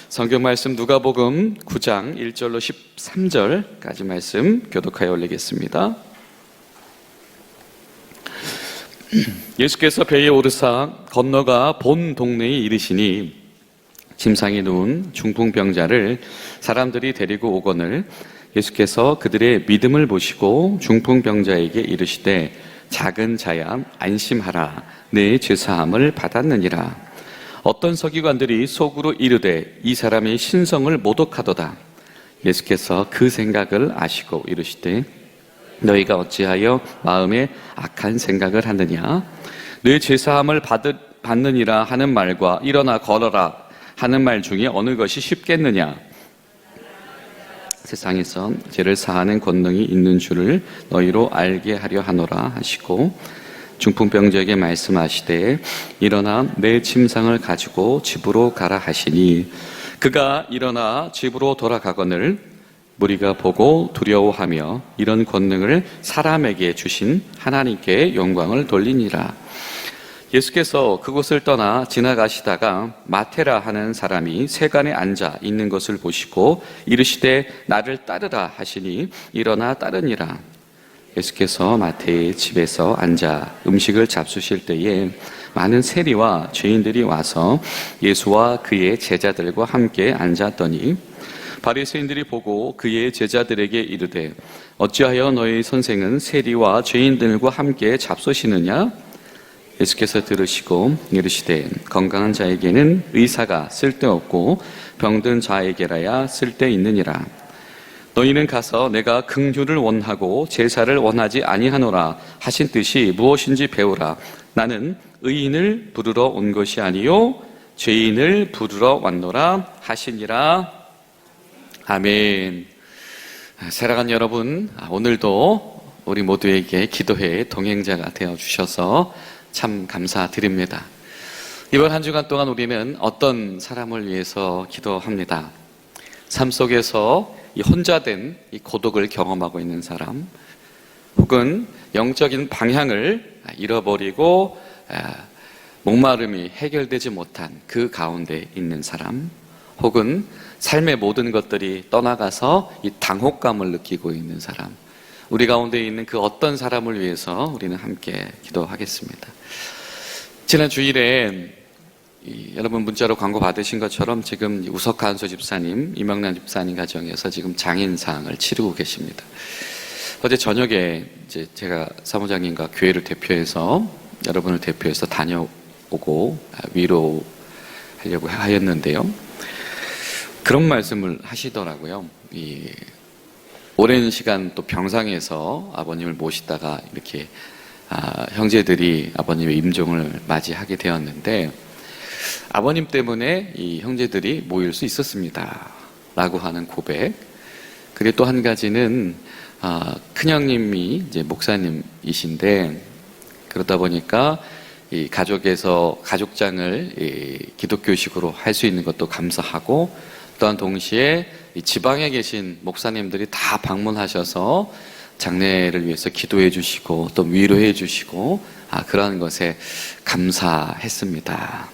성경 말씀 누가복음 9장 1절로 13절까지 말씀 교독하여 올리겠습니다. 예수께서 배에 오르사 건너가 본 동네에 이르시니 침상에 누운 중풍병자를 사람들이 데리고 오거늘 예수께서 그들의 믿음을 보시고 중풍병자에게 이르시되 작은 자야 안심하라 내 죄사함을 받았느니라. 어떤 서기관들이 속으로 이르되 이 사람이 신성을 모독하도다. 예수께서 그 생각을 아시고 이르시되 너희가 어찌하여 마음에 악한 생각을 하느냐. 내 죄사함을 받느니라 하는 말과 일어나 걸어라 하는 말 중에 어느 것이 쉽겠느냐. 세상에서 죄를 사하는 권능이 있는 줄을 너희로 알게 하려 하노라 하시고 중풍병자에게 말씀하시되 일어나 내 침상을 가지고 집으로 가라 하시니 그가 일어나 집으로 돌아가거늘 무리가 보고 두려워하며 이런 권능을 사람에게 주신 하나님께 영광을 돌리니라. 예수께서 그곳을 떠나 지나가시다가 마테라 하는 사람이 세간에 앉아 있는 것을 보시고 이르시되 나를 따르라 하시니 일어나 따르니라. 예수께서 마태의 집에서 앉아 음식을 잡수실 때에 많은 세리와 죄인들이 와서 예수와 그의 제자들과 함께 앉았더니 바리새인들이 보고 그의 제자들에게 이르되 어찌하여 너희 선생은 세리와 죄인들과 함께 잡수시느냐? 예수께서 들으시고 이르시되 건강한 자에게는 의사가 쓸데없고 병든 자에게라야 쓸데있느니라. 너희는 가서 내가 긍휼을 원하고 제사를 원하지 아니하노라 하신 뜻이 무엇인지 배우라. 나는 의인을 부르러 온 것이 아니요 죄인을 부르러 왔노라 하시니라. 아멘. 사랑하는 여러분, 오늘도 우리 모두에게 기도회의 동행자가 되어주셔서 참 감사드립니다. 이번 한 주간 동안 우리는 어떤 사람을 위해서 기도합니다. 삶 속에서 이 혼자 된 이 고독을 경험하고 있는 사람, 혹은 영적인 방향을 잃어버리고 목마름이 해결되지 못한 그 가운데 있는 사람, 혹은 삶의 모든 것들이 떠나가서 이 당혹감을 느끼고 있는 사람, 우리 가운데 있는 그 어떤 사람을 위해서 우리는 함께 기도하겠습니다. 지난 주일에 여러분 문자로 광고 받으신 것처럼 지금 우석한수 집사님, 이명란 집사님 가정에서 지금 장인상을 치르고 계십니다. 어제 저녁에 이제 제가 사무장님과 교회를 대표해서 여러분을 대표해서 다녀오고 위로하려고 하였는데요. 그런 말씀을 하시더라고요. 오랜 시간 또 병상에서 아버님을 모시다가 이렇게 형제들이 아버님의 임종을 맞이하게 되었는데 아버님 때문에 이 형제들이 모일 수 있었습니다 라고 하는 고백. 그리고 또 한 가지는 큰형님이 이제 목사님이신데 그러다 보니까 이 가족에서 가족장을 기독교식으로 할 수 있는 것도 감사하고 또한 동시에 이 지방에 계신 목사님들이 다 방문하셔서 장례를 위해서 기도해 주시고 또 위로해 주시고 그러한 것에 감사했습니다.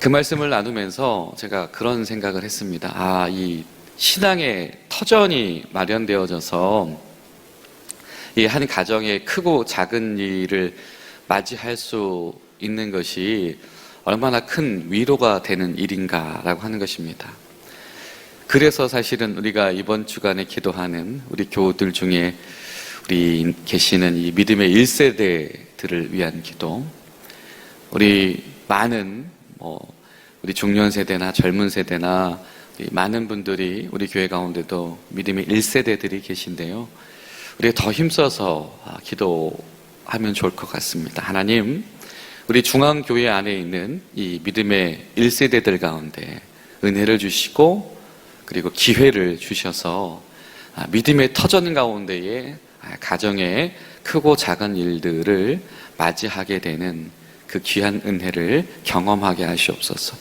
그 말씀을 나누면서 제가 그런 생각을 했습니다. 이 신앙의 터전이 마련되어져서 이 한 가정의 크고 작은 일을 맞이할 수 있는 것이 얼마나 큰 위로가 되는 일인가라고 하는 것입니다. 그래서 사실은 우리가 이번 주간에 기도하는 우리 교우들 중에 우리 계시는 이 믿음의 1세대들을 위한 기도, 우리 많은 우리 중년 세대나 젊은 세대나 많은 분들이 우리 교회 가운데도 믿음의 1세대들이 계신데요. 우리가 더 힘써서 기도하면 좋을 것 같습니다. 하나님, 우리 중앙교회 안에 있는 이 믿음의 1세대들 가운데 은혜를 주시고 그리고 기회를 주셔서 믿음의 터전 가운데에 가정의 크고 작은 일들을 맞이하게 되는 그 귀한 은혜를 경험하게 하시옵소서.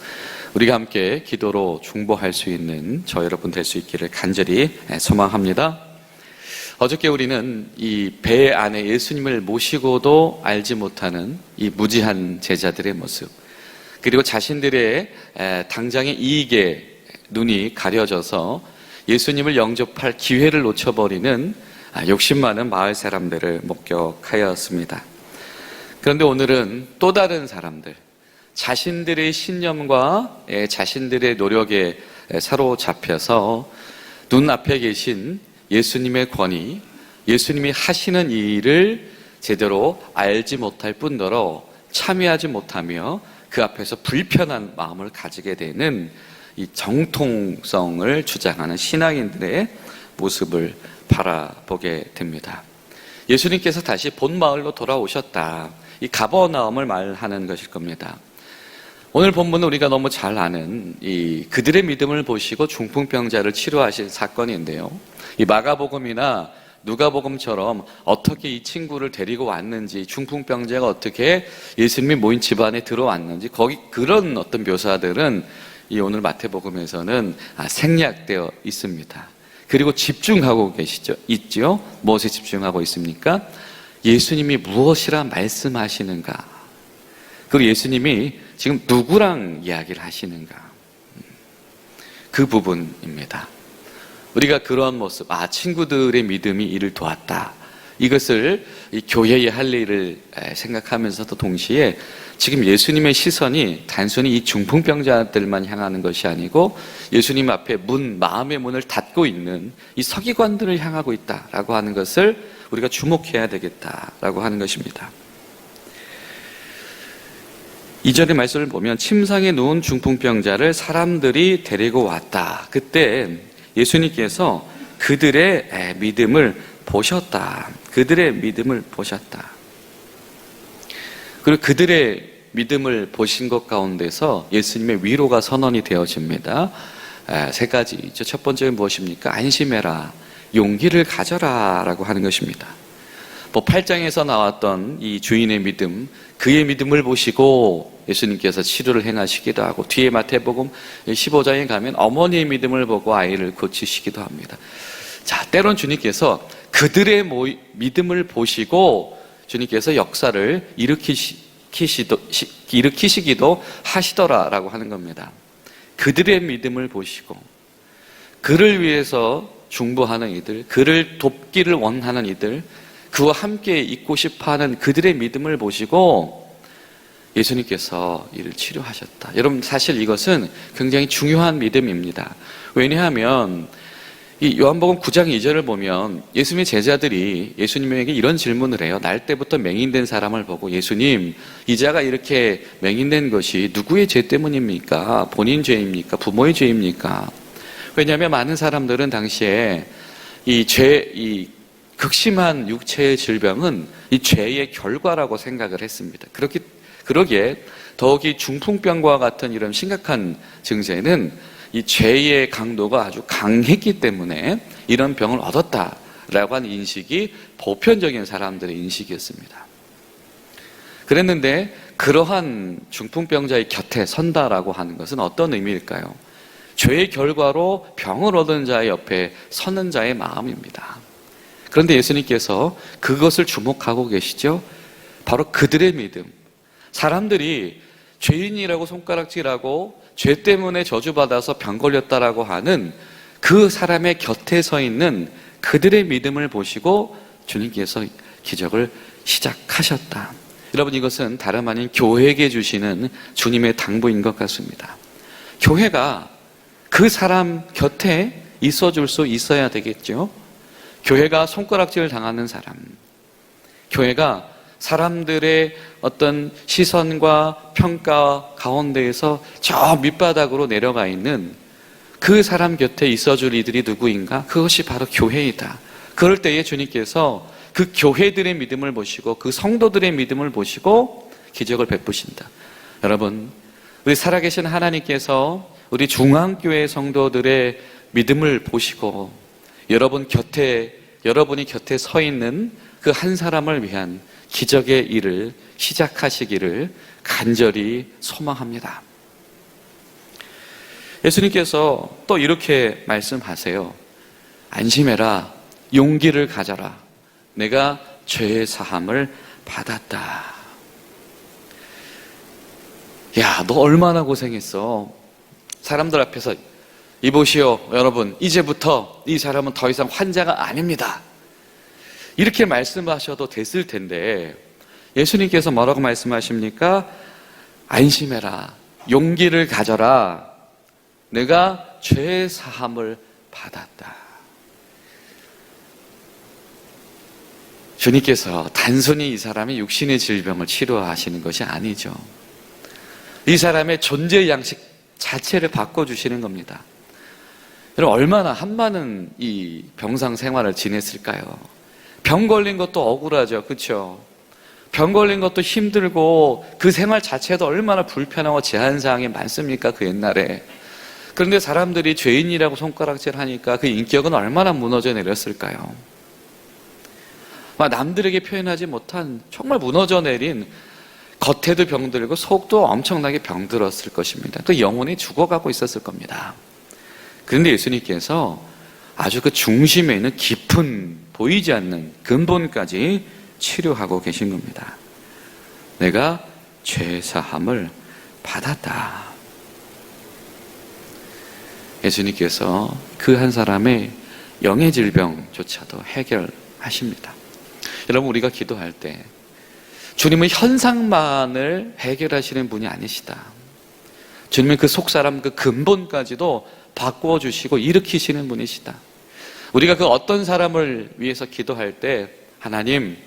우리가 함께 기도로 중보할 수 있는 저 여러분 될 수 있기를 간절히 소망합니다. 어저께 우리는 이 배 안에 예수님을 모시고도 알지 못하는 이 무지한 제자들의 모습, 그리고 자신들의 당장의 이익에 눈이 가려져서 예수님을 영접할 기회를 놓쳐버리는 욕심 많은 마을 사람들을 목격하였습니다. 그런데 오늘은 또 다른 사람들, 자신들의 신념과 자신들의 노력에 사로잡혀서 눈앞에 계신 예수님의 권위, 예수님이 하시는 일을 제대로 알지 못할 뿐더러 참여하지 못하며 그 앞에서 불편한 마음을 가지게 되는 이 정통성을 주장하는 신앙인들의 모습을 바라보게 됩니다. 예수님께서 다시 본 마을로 돌아오셨다. 이 가버나움을 말하는 것일 겁니다. 오늘 본문은 우리가 너무 잘 아는 이 그들의 믿음을 보시고 중풍병자를 치료하신 사건인데요. 이 마가복음이나 누가복음처럼 어떻게 이 친구를 데리고 왔는지, 중풍병자가 어떻게 예수님이 모인 집안에 들어왔는지, 거기 그런 어떤 묘사들은 이 오늘 마태복음에서는 생략되어 있습니다. 그리고 집중하고 있죠. 무엇에 집중하고 있습니까? 예수님이 무엇이라 말씀하시는가? 그리고 예수님이 지금 누구랑 이야기를 하시는가? 그 부분입니다. 우리가 그런 모습, 친구들의 믿음이 이를 도왔다. 이것을 이 교회의 할 일을 생각하면서도 동시에 지금 예수님의 시선이 단순히 이 중풍병자들만 향하는 것이 아니고 예수님 앞에 마음의 문을 닫고 있는 이 서기관들을 향하고 있다라고 하는 것을 우리가 주목해야 되겠다라고 하는 것입니다. 이전의 말씀을 보면 침상에 누운 중풍병자를 사람들이 데리고 왔다. 그때 예수님께서 그들의 믿음을 보셨다. 그들의 믿음을 보셨다. 그리고 그들의 믿음을 보신 것 가운데서 예수님의 위로가 선언이 되어집니다. 세 가지죠. 첫 번째는 무엇입니까? 안심해라, 용기를 가져라 라고 하는 것입니다. 8장에서 나왔던 이 주인의 믿음, 그의 믿음을 보시고 예수님께서 치료를 행하시기도 하고, 뒤에 마태복음 15장에 가면 어머니의 믿음을 보고 아이를 고치시기도 합니다. 자, 때론 주님께서 그들의 믿음을 보시고 주님께서 역사를 일으키시기도 하시더라라고 하는 겁니다. 그들의 믿음을 보시고 그를 위해서 중보하는 이들, 그를 돕기를 원하는 이들, 그와 함께 있고 싶어하는 그들의 믿음을 보시고 예수님께서 이를 치료하셨다. 여러분, 사실 이것은 굉장히 중요한 믿음입니다. 왜냐하면 이 요한복음 9장 2절을 보면 예수님의 제자들이 예수님에게 이런 질문을 해요. 날 때부터 맹인된 사람을 보고, 예수님, 이 자가 이렇게 맹인된 것이 누구의 죄 때문입니까? 본인 죄입니까? 부모의 죄입니까? 왜냐하면 많은 사람들은 당시에 이 극심한 육체의 질병은 이 죄의 결과라고 생각을 했습니다. 그러기에 더욱이 중풍병과 같은 이런 심각한 증세는 이 죄의 강도가 아주 강했기 때문에 이런 병을 얻었다라고 하는 인식이 보편적인 사람들의 인식이었습니다. 그랬는데 그러한 중풍병자의 곁에 선다라고 하는 것은 어떤 의미일까요? 죄의 결과로 병을 얻은 자의 옆에 서는 자의 마음입니다. 그런데 예수님께서 그것을 주목하고 계시죠? 바로 그들의 믿음. 사람들이 죄인이라고 손가락질하고 죄 때문에 저주받아서 병 걸렸다라고 하는 그 사람의 곁에 서 있는 그들의 믿음을 보시고 주님께서 기적을 시작하셨다. 여러분, 이것은 다름 아닌 교회에게 주시는 주님의 당부인 것 같습니다. 교회가 그 사람 곁에 있어줄 수 있어야 되겠죠. 교회가 손가락질을 당하는 사람, 교회가 사람들의 어떤 시선과 평가 가운데에서 저 밑바닥으로 내려가 있는 그 사람 곁에 있어줄 이들이 누구인가? 그것이 바로 교회이다. 그럴 때에 주님께서 그 교회들의 믿음을 보시고 그 성도들의 믿음을 보시고 기적을 베푸신다. 여러분, 우리 살아계신 하나님께서 우리 중앙교회 성도들의 믿음을 보시고 여러분이 곁에 서 있는 그 한 사람을 위한 기적의 일을 시작하시기를 간절히 소망합니다. 예수님께서 또 이렇게 말씀하세요. 안심해라, 용기를 가져라. 내가 죄의 사함을 받았다. 야, 너 얼마나 고생했어. 사람들 앞에서 이보시오, 여러분, 이제부터 이 사람은 더 이상 환자가 아닙니다. 이렇게 말씀하셔도 됐을 텐데 예수님께서 뭐라고 말씀하십니까? 안심해라. 용기를 가져라. 내가 죄의 사함을 받았다. 주님께서 단순히 이 사람의 육신의 질병을 치료하시는 것이 아니죠. 이 사람의 존재 양식 자체를 바꿔주시는 겁니다. 여러분, 얼마나 한많은 이 병상 생활을 지냈을까요? 병 걸린 것도 억울하죠. 그렇죠? 병 걸린 것도 힘들고 그 생활 자체도 얼마나 불편하고 제한사항이 많습니까? 그 옛날에. 그런데 사람들이 죄인이라고 손가락질 하니까 그 인격은 얼마나 무너져 내렸을까요? 남들에게 표현하지 못한 정말 무너져 내린, 겉에도 병들고 속도 엄청나게 병들었을 것입니다. 또 영혼이 죽어가고 있었을 겁니다. 그런데 예수님께서 아주 그 중심에 있는 깊은 보이지 않는 근본까지 치료하고 계신 겁니다. 내가 죄 사함을 받았다. 예수님께서 그 한 사람의 영의 질병조차도 해결하십니다. 여러분, 우리가 기도할 때 주님은 현상만을 해결하시는 분이 아니시다. 주님은 그 속사람, 그 근본까지도 바꾸어 주시고 일으키시는 분이시다. 우리가 그 어떤 사람을 위해서 기도할 때 하나님,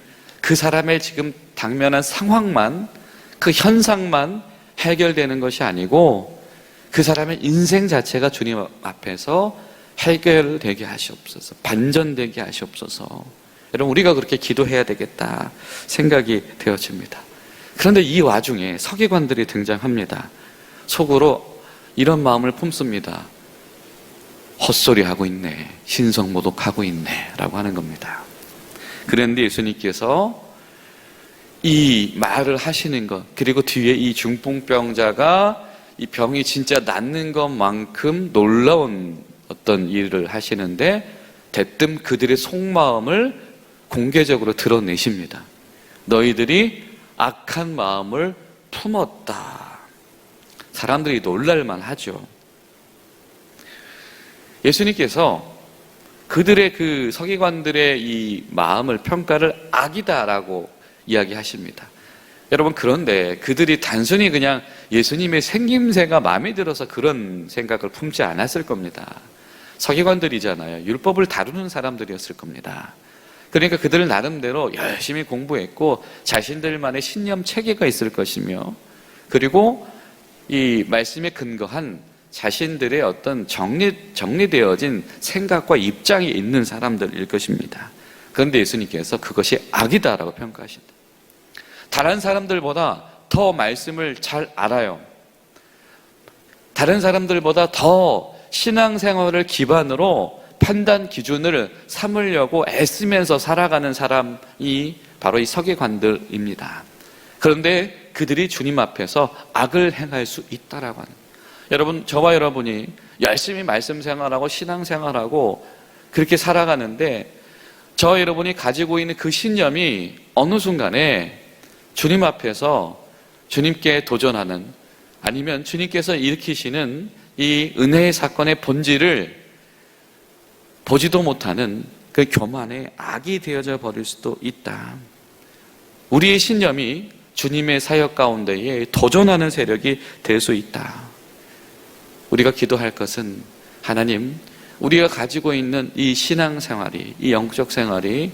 그 사람의 지금 당면한 상황만, 그 현상만 해결되는 것이 아니고 그 사람의 인생 자체가 주님 앞에서 해결되게 하시옵소서, 반전되게 하시옵소서. 여러분, 우리가 그렇게 기도해야 되겠다 생각이 되어집니다. 그런데 이 와중에 서기관들이 등장합니다. 속으로 이런 마음을 품습니다. 헛소리하고 있네, 신성모독하고 있네 라고 하는 겁니다. 그런데 예수님께서 이 말을 하시는 것, 그리고 뒤에 이 중풍병자가 이 병이 진짜 낫는 것만큼 놀라운 어떤 일을 하시는데 대뜸 그들의 속마음을 공개적으로 드러내십니다. 너희들이 악한 마음을 품었다. 사람들이 놀랄만 하죠. 예수님께서 그들의 그 서기관들의 이 마음을 평가를 악이다라고 이야기하십니다. 여러분, 그런데 그들이 단순히 그냥 예수님의 생김새가 마음에 들어서 그런 생각을 품지 않았을 겁니다. 서기관들이잖아요. 율법을 다루는 사람들이었을 겁니다. 그러니까 그들 나름대로 열심히 공부했고 자신들만의 신념 체계가 있을 것이며, 그리고 이 말씀에 근거한 자신들의 어떤 정리되어진 생각과 입장이 있는 사람들일 것입니다. 그런데 예수님께서 그것이 악이다라고 평가하신다. 다른 사람들보다 더 말씀을 잘 알아요. 다른 사람들보다 더 신앙생활을 기반으로 판단 기준을 삼으려고 애쓰면서 살아가는 사람이 바로 이 서기관들입니다. 그런데 그들이 주님 앞에서 악을 행할 수 있다라고 하는, 여러분, 저와 여러분이 열심히 말씀 생활하고 신앙 생활하고 그렇게 살아가는데 저와 여러분이 가지고 있는 그 신념이 어느 순간에 주님 앞에서 주님께 도전하는, 아니면 주님께서 일으키시는 이 은혜의 사건의 본질을 보지도 못하는 그 교만의 악이 되어져 버릴 수도 있다. 우리의 신념이 주님의 사역 가운데에 도전하는 세력이 될 수 있다. 우리가 기도할 것은, 하나님, 우리가 가지고 있는 이 신앙생활이, 이 영적 생활이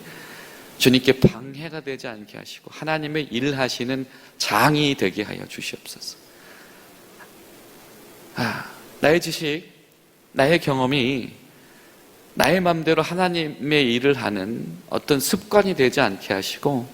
주님께 방해가 되지 않게 하시고 하나님의 일하시는 장이 되게 하여 주시옵소서. 나의 지식, 나의 경험이 나의 마음대로 하나님의 일을 하는 어떤 습관이 되지 않게 하시고,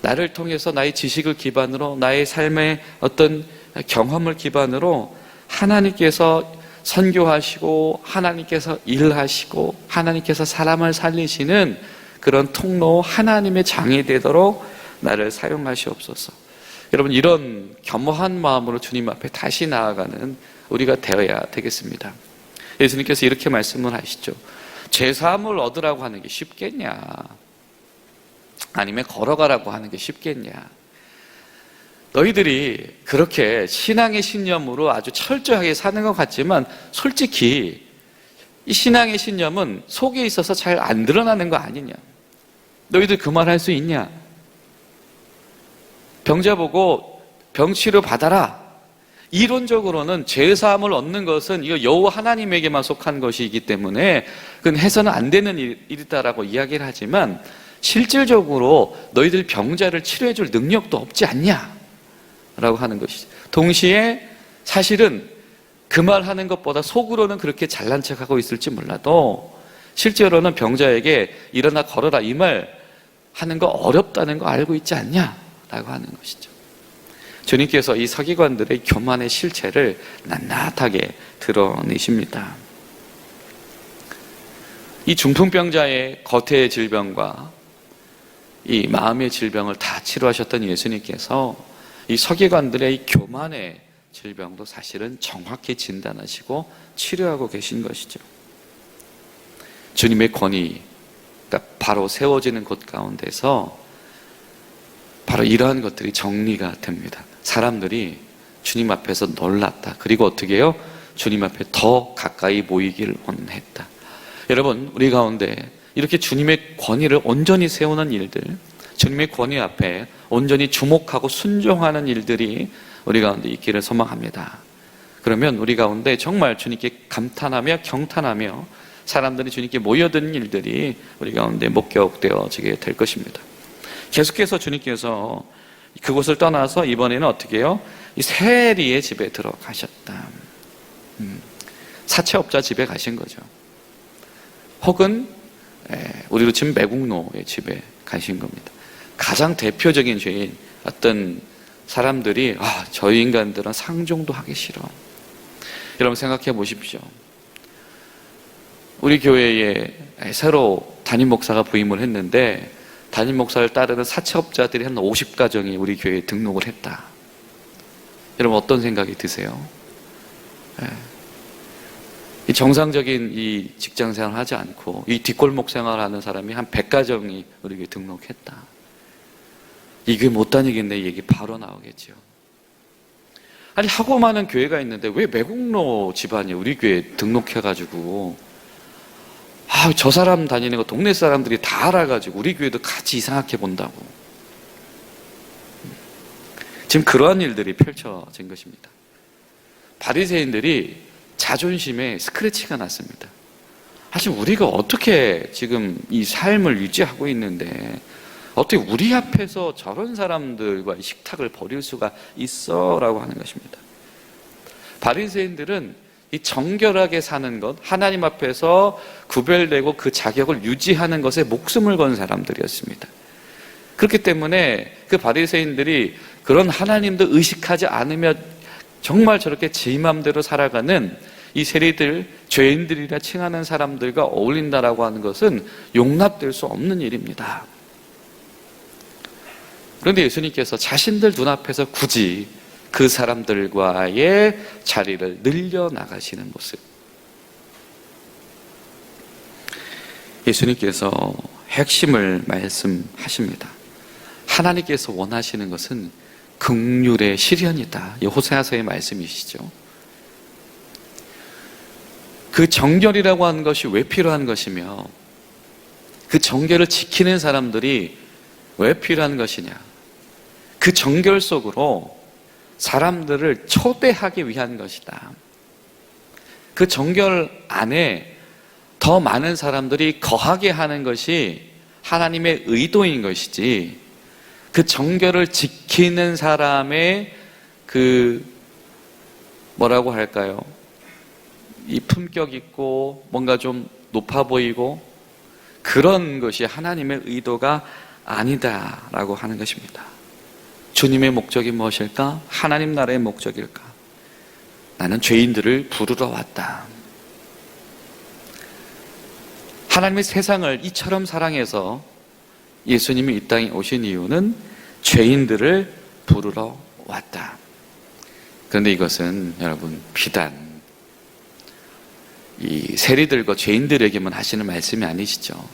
나를 통해서 나의 지식을 기반으로, 나의 삶의 어떤 경험을 기반으로 하나님께서 선교하시고 하나님께서 일하시고 하나님께서 사람을 살리시는 그런 통로, 하나님의 장이 되도록 나를 사용하시옵소서. 여러분, 이런 겸허한 마음으로 주님 앞에 다시 나아가는 우리가 되어야 되겠습니다. 예수님께서 이렇게 말씀을 하시죠. 죄사함을 얻으라고 하는 게 쉽겠냐? 아니면 걸어가라고 하는 게 쉽겠냐? 너희들이 그렇게 신앙의 신념으로 아주 철저하게 사는 것 같지만 솔직히 이 신앙의 신념은 속에 있어서 잘 안 드러나는 거 아니냐? 너희들 그 말 할 수 있냐? 병자 보고 병치료 받아라. 이론적으로는 죄사함을 얻는 것은 이거 여호와 하나님에게만 속한 것이기 때문에 그건 해서는 안 되는 일이다라고 이야기를 하지만 실질적으로 너희들 병자를 치료해 줄 능력도 없지 않냐? 라고 하는 것이죠. 동시에 사실은 그 말 하는 것보다 속으로는 그렇게 잘난 척하고 있을지 몰라도 실제로는 병자에게 일어나 걸어라 이 말 하는 거 어렵다는 거 알고 있지 않냐? 라고 하는 것이죠. 주님께서 이 서기관들의 교만의 실체를 낱낱하게 드러내십니다. 이 중풍병자의 겉의 질병과 이 마음의 질병을 다 치료하셨던 예수님께서 이 서기관들의 이 교만의 질병도 사실은 정확히 진단하시고 치료하고 계신 것이죠. 주님의 권위가 바로 세워지는 곳 가운데서 바로 이러한 것들이 정리가 됩니다. 사람들이 주님 앞에서 놀랐다. 그리고 어떻게 해요? 주님 앞에 더 가까이 모이길 원했다. 여러분, 우리 가운데 이렇게 주님의 권위를 온전히 세우는 일들, 주님의 권위 앞에 온전히 주목하고 순종하는 일들이 우리 가운데 있기를 소망합니다. 그러면 우리 가운데 정말 주님께 감탄하며 경탄하며 사람들이 주님께 모여드는 일들이 우리 가운데 목격되어지게 될 것입니다. 계속해서 주님께서 그곳을 떠나서 이번에는 어떻게 해요? 이 세리의 집에 들어가셨다. 사채업자 집에 가신 거죠. 혹은 우리로 치면 매국노의 집에 가신 겁니다. 가장 대표적인 죄인 어떤 사람들이 저 인간들은 상종도 하기 싫어. 여러분 생각해 보십시오. 우리 교회에 새로 담임 목사가 부임을 했는데 담임 목사를 따르는 사채업자들이 한 50가정이 우리 교회에 등록을 했다. 여러분 어떤 생각이 드세요? 이 정상적인 이 직장 생활을 하지 않고 이 뒷골목 생활을 하는 사람이 한 100가정이 우리 교회에 등록했다. 이 교회 못 다니겠네, 이 얘기 바로 나오겠죠. 아니 하고 많은 교회가 있는데 왜 매국노 집안이 우리 교회에 등록해가지고 저 사람 다니는 거 동네 사람들이 다 알아가지고 우리 교회도 같이 이상하게 본다고. 지금 그러한 일들이 펼쳐진 것입니다. 바리새인들이 자존심에 스크래치가 났습니다. 사실 우리가 어떻게 지금 이 삶을 유지하고 있는데 어떻게 우리 앞에서 저런 사람들과 식탁을 벌일 수가 있어? 라고 하는 것입니다. 바리새인들은 이 정결하게 사는 것, 하나님 앞에서 구별되고 그 자격을 유지하는 것에 목숨을 건 사람들이었습니다. 그렇기 때문에 그 바리새인들이 그런 하나님도 의식하지 않으며 정말 저렇게 지 맘대로 살아가는 이 세리들, 죄인들이라 칭하는 사람들과 어울린다라고 하는 것은 용납될 수 없는 일입니다. 그런데 예수님께서 자신들 눈앞에서 굳이 그 사람들과의 자리를 늘려나가시는 모습. 예수님께서 핵심을 말씀하십니다. 하나님께서 원하시는 것은 긍휼의 실현이다. 호세아서의 말씀이시죠. 그 정결이라고 하는 것이 왜 필요한 것이며 그 정결을 지키는 사람들이 왜 필요한 것이냐. 그 정결 속으로 사람들을 초대하기 위한 것이다. 그 정결 안에 더 많은 사람들이 거하게 하는 것이 하나님의 의도인 것이지 그 정결을 지키는 사람의 그 뭐라고 할까요? 이 품격 있고 뭔가 좀 높아 보이고 그런 것이 하나님의 의도가 아니다라고 하는 것입니다. 주님의 목적이 무엇일까? 하나님 나라의 목적일까? 나는 죄인들을 부르러 왔다. 하나님의 세상을 이처럼 사랑해서 예수님이 이 땅에 오신 이유는 죄인들을 부르러 왔다. 그런데 이것은 여러분 비단 이 세리들과 죄인들에게만 하시는 말씀이 아니시죠.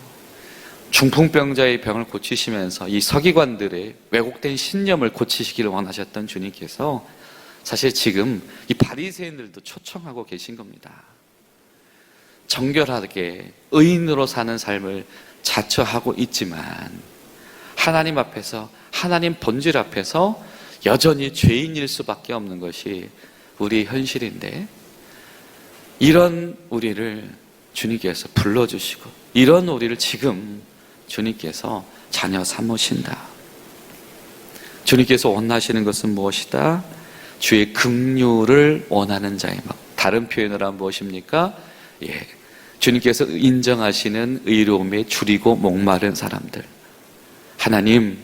중풍병자의 병을 고치시면서 이 서기관들의 왜곡된 신념을 고치시기를 원하셨던 주님께서 사실 지금 이 바리새인들도 초청하고 계신 겁니다. 정결하게 의인으로 사는 삶을 자처하고 있지만 하나님 앞에서, 하나님 본질 앞에서 여전히 죄인일 수밖에 없는 것이 우리의 현실인데, 이런 우리를 주님께서 불러주시고 이런 우리를 지금 주님께서 자녀 삼으신다. 주님께서 원하시는 것은 무엇이다? 주의 긍휼을 원하는 자의 마음. 다른 표현으로 하면 무엇입니까? 주님께서 인정하시는 의로움에 줄이고 목마른 사람들. 하나님,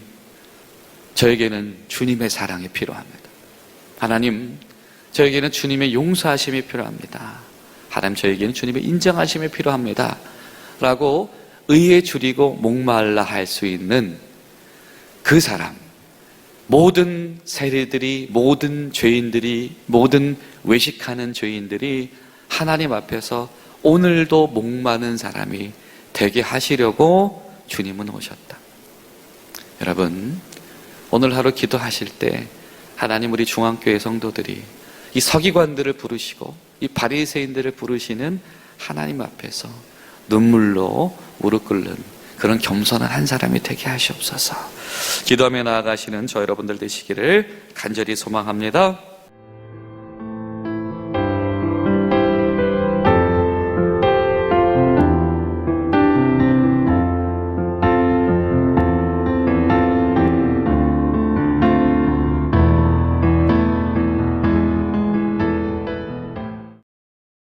저에게는 주님의 사랑이 필요합니다. 하나님, 저에게는 주님의 용서하심이 필요합니다. 하나님, 저에게는 주님의 인정하심이 필요합니다. 라고 의에 줄이고 목말라 할 수 있는 그 사람, 모든 세리들이, 모든 죄인들이, 모든 외식하는 죄인들이 하나님 앞에서 오늘도 목마른 사람이 되게 하시려고 주님은 오셨다. 여러분, 오늘 하루 기도하실 때 하나님, 우리 중앙교회 성도들이 이 서기관들을 부르시고 이 바리새인들을 부르시는 하나님 앞에서 눈물로 무릎 꿇는 그런 겸손한 한 사람이 되게 하시옵소서. 기도하며 나아가시는 저 여러분들 되시기를 간절히 소망합니다.